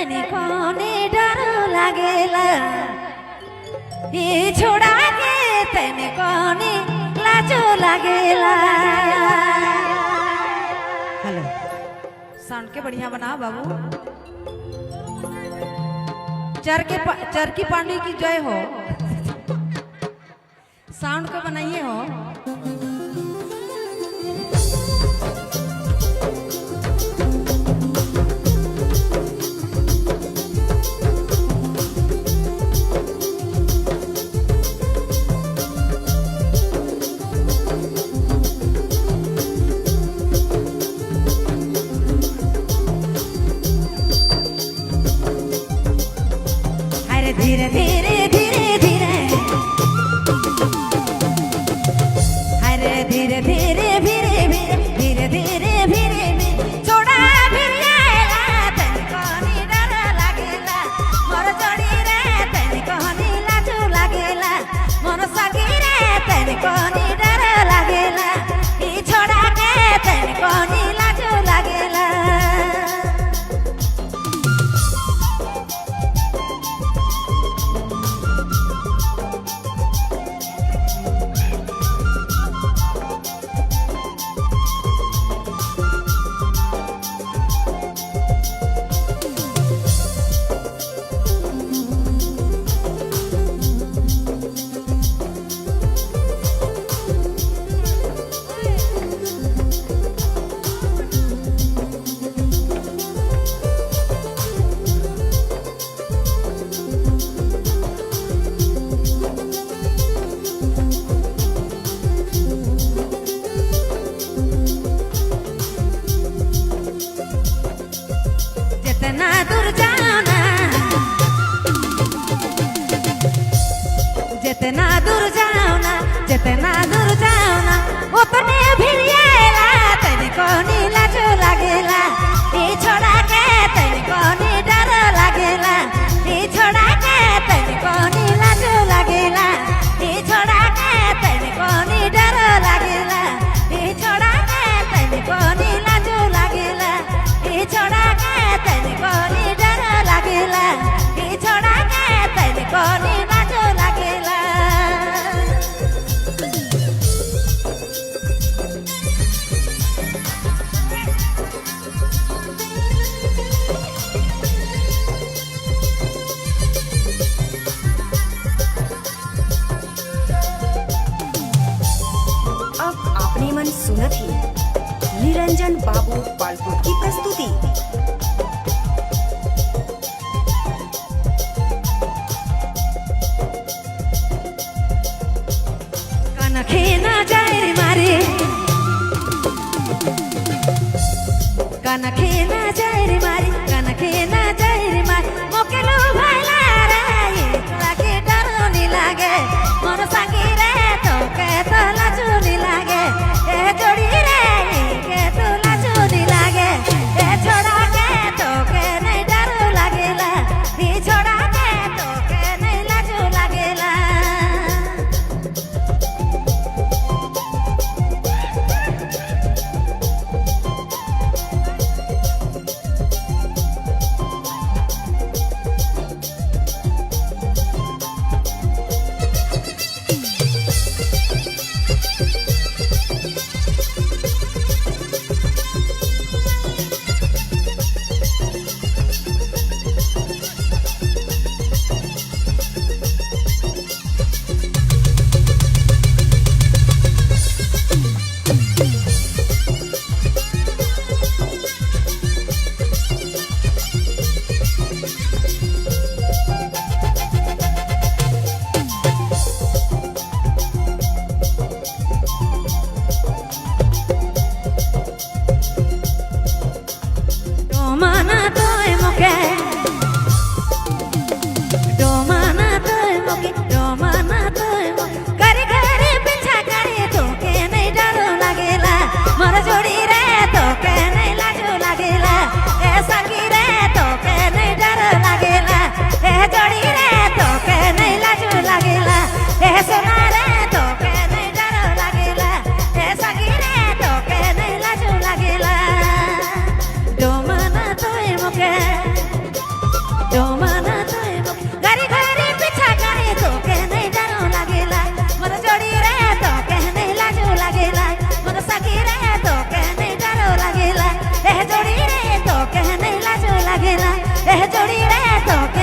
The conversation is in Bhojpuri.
तैने कोने डर लागेला ये छोड़ा के तैने कोने लाजो लागेला। हेलो साउंड के बढ़िया बना बाबू। चरकी पांडे की जय हो। साउंड को बनाइए हो। धीरे धीरे धीरे धीरे अरे धीरे धीरे धीरे धीरे धीरे धीरे छोड़ा भिड़ियाला तैने कोनी डर लागेला मोर जोड़ी रे तैने कोनी लाजो लागेला मोर सगी रे तैने कोनी डर लागेला ई छोड़ा के तैने कोनी लाजो लागेला। जितना दूर जाओ ना जितना दूर जाओ ना जितना दूर जाओ ना उतने भिड़ियाला तैने कोनी लाजो लागेला ई छोड़ा के तैने कोनी डर लागेला ई छोड़ा के तैने कोनी लाजो लागेला ई छोड़ा के तैने कोनी डर लागेला ई छोड़ा के तैने कोनी लाजो लागेला ई छोड़ा के तैने कोनी डर लागेला ई छोड़ा के तैने कोनी लाजो लागेला। अब आपने मन सुना थी निरंजन बाबू पालपुर की प्रस्तुति। कनखे ना जाए रे मारे कनखे ना जाए रे मारे कनखे ना जाए रे मारे मोकेलो भाईला रे लागे डरो नी लागे मोर संगी रे तो के तो लाजो नी लागे ए जोड़ी रे के तो लाजो नी लागे ए छोड़ा के तो के नहीं डरो लागेला ई छोड़ा के तो के नहीं लाजो लागेला। जोड़ी रे तोके